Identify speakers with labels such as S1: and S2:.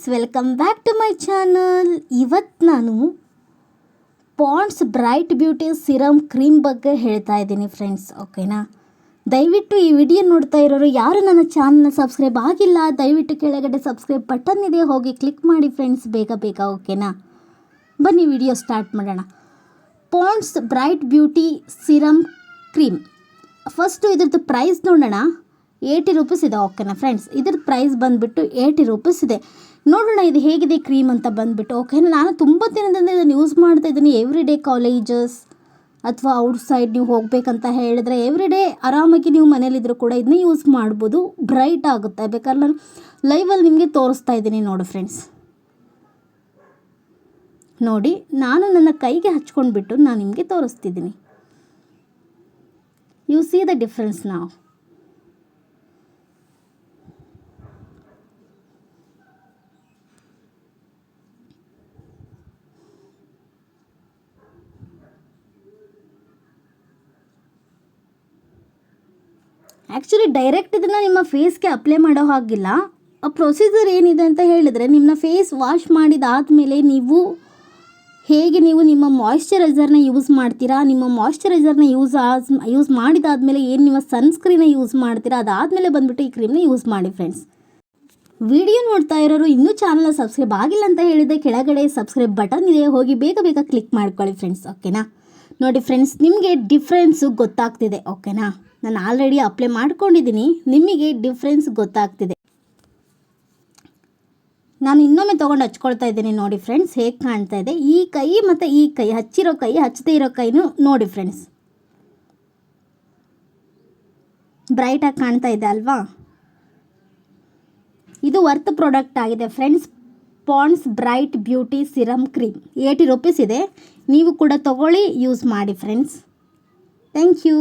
S1: Friends, welcome back to my channel. ಇವತ್ತು ನಾನು Pond's bright beauty serum cream ಬಗ್ಗೆ ಹೇಳ್ತಾ ಇದ್ದೀನಿ ಫ್ರೆಂಡ್ಸ್. ಓಕೆನಾ? ದಯವಿಟ್ಟು ಈ ವಿಡಿಯೋ ನೋಡ್ತಾ ಇರೋರು ಯಾರು ನನ್ನ ಚಾನಲ್ನ ಸಬ್ಸ್ಕ್ರೈಬ್ ಆಗಿಲ್ಲ, ದಯವಿಟ್ಟು ಕೆಳಗಡೆ ಸಬ್ಸ್ಕ್ರೈಬ್ ಬಟನ್ ಇದೆ, ಹೋಗಿ ಕ್ಲಿಕ್ ಮಾಡಿ ಫ್ರೆಂಡ್ಸ್, ಬೇಗ ಬೇಗ. ಓಕೆನಾ? ಬನ್ನಿ ವಿಡಿಯೋ ಸ್ಟಾರ್ಟ್ ಮಾಡೋಣ. Pond's bright beauty serum cream, first ಇದ್ರದ್ದು ಪ್ರೈಸ್ ನೋಡೋಣ. 80 ರೂಪೀಸ್ ಇದೆ. ಓಕೆನಾ ಫ್ರೆಂಡ್ಸ್? ಇದ್ರ ಪ್ರೈಸ್ ಬಂದುಬಿಟ್ಟು 80 ರೂಪೀಸ್ ಇದೆ. ನೋಡೋಣ ಇದು ಹೇಗಿದೆ ಕ್ರೀಮ್ ಅಂತ ಬಂದುಬಿಟ್ಟು. ಓಕೆನಾ? ನಾನು ತುಂಬ ದಿನದಿಂದ ಇದನ್ನು ಯೂಸ್ ಮಾಡ್ತಾ ಇದ್ದೀನಿ. ಎವ್ರಿ ಡೇ ಕಾಲೇಜಸ್ ಅಥವಾ ಔಟ್ಸೈಡ್ ನೀವು ಹೋಗಬೇಕಂತ ಹೇಳಿದ್ರೆ ಎವ್ರಿ ಡೇ ಆರಾಮಾಗಿ ನೀವು ಮನೇಲಿದ್ದರೂ ಕೂಡ ಇದನ್ನ ಯೂಸ್ ಮಾಡ್ಬೋದು. ಬ್ರೈಟ್ ಆಗುತ್ತೆ. ಬೇಕಾದ್ರೆ ನಾನು ಲೈವಲ್ಲಿ ನಿಮಗೆ ತೋರಿಸ್ತಾ ಇದ್ದೀನಿ ನೋಡಿ ಫ್ರೆಂಡ್ಸ್. ನೋಡಿ, ನಾನು ನನ್ನ ಕೈಗೆ ಹಚ್ಕೊಂಡ್ಬಿಟ್ಟು ನಾನು ನಿಮಗೆ ತೋರಿಸ್ತಿದ್ದೀನಿ. ಯು ಸಿ ದ ಡಿಫ್ರೆನ್ಸ್ ನಾವು. ಆ್ಯಕ್ಚುಲಿ ಡೈರೆಕ್ಟ್ ಇದನ್ನು ನಿಮ್ಮ ಫೇಸ್ಗೆ ಅಪ್ಲೈ ಮಾಡೋ ಹಾಗಿಲ್ಲ. ಆ ಪ್ರೊಸೀಜರ್ ಏನಿದೆ ಅಂತ ಹೇಳಿದರೆ, ನಿಮ್ಮ ಫೇಸ್ ವಾಶ್ ಮಾಡಿದಾದಮೇಲೆ ಹೇಗೆ ನೀವು ನಿಮ್ಮ ಮಾಯ್ಶ್ಚರೈಸರ್ನ ಯೂಸ್ ಮಾಡ್ತೀರಾ, ನಿಮ್ಮ ಮಾಯ್ಶ್ಚರೈಸರ್ನ ಯೂಸ್ ಮಾಡಿದಾದಮೇಲೆ ಏನು ನಿಮ್ಮ ಸನ್ಸ್ಕ್ರೀನ್ನ ಯೂಸ್ ಮಾಡ್ತೀರಾ, ಅದಾದಮೇಲೆ ಬಂದುಬಿಟ್ಟು ಈ ಕ್ರೀಮ್ನ ಯೂಸ್ ಮಾಡಿ ಫ್ರೆಂಡ್ಸ್. ವಿಡಿಯೋ ನೋಡ್ತಾ ಇರೋರು ಇನ್ನೂ ಚಾನಲ್ನ ಸಬ್ಸ್ಕ್ರೈಬ್ ಆಗಿಲ್ಲ ಅಂತ ಹೇಳಿದರೆ ಕೆಳಗಡೆ ಸಬ್ಸ್ಕ್ರೈಬ್ ಬಟನ್ ಇದೆ, ಹೋಗಿ ಬೇಗ ಬೇಗ ಕ್ಲಿಕ್ ಮಾಡ್ಕೊಳ್ಳಿ ಫ್ರೆಂಡ್ಸ್. ಓಕೆನಾ? ನೋಡಿ ಫ್ರೆಂಡ್ಸ್, ನಿಮಗೆ ಡಿಫ್ರೆನ್ಸು ಗೊತ್ತಾಗ್ತಿದೆ. ಓಕೆನಾ? ನಾನು ಆಲ್ರೆಡಿ ಅಪ್ಲೈ ಮಾಡ್ಕೊಂಡಿದ್ದೀನಿ, ನಿಮಗೆ ಡಿಫ್ರೆನ್ಸ್ ಗೊತ್ತಾಗ್ತಿದೆ. ನಾನು ಇನ್ನೊಮ್ಮೆ ತೊಗೊಂಡು ಹಚ್ಕೊಳ್ತಾ ಇದ್ದೀನಿ. ನೋಡಿ ಫ್ರೆಂಡ್ಸ್, ಹೇಗೆ ಕಾಣ್ತಾ ಇದೆ ಈ ಕೈ ಮತ್ತು ಈ ಕೈ, ಹಚ್ಚಿರೋ ಕೈ ಹಚ್ಚದೇ ಇರೋ ಕೈನೂ ನೋಡಿ ಫ್ರೆಂಡ್ಸ್. ಬ್ರೈಟಾಗಿ ಕಾಣ್ತಾ ಇದೆ ಅಲ್ವಾ? ಇದು ವರ್ತ್ ಪ್ರಾಡಕ್ಟ್ ಆಗಿದೆ friends. Pond's bright beauty serum cream 80 rupees ಇದೆ. ನೀವು ಕೂಡ ತೊಗೊಳ್ಳಿ, ಯೂಸ್ ಮಾಡಿ ಫ್ರೆಂಡ್ಸ್. Thank you.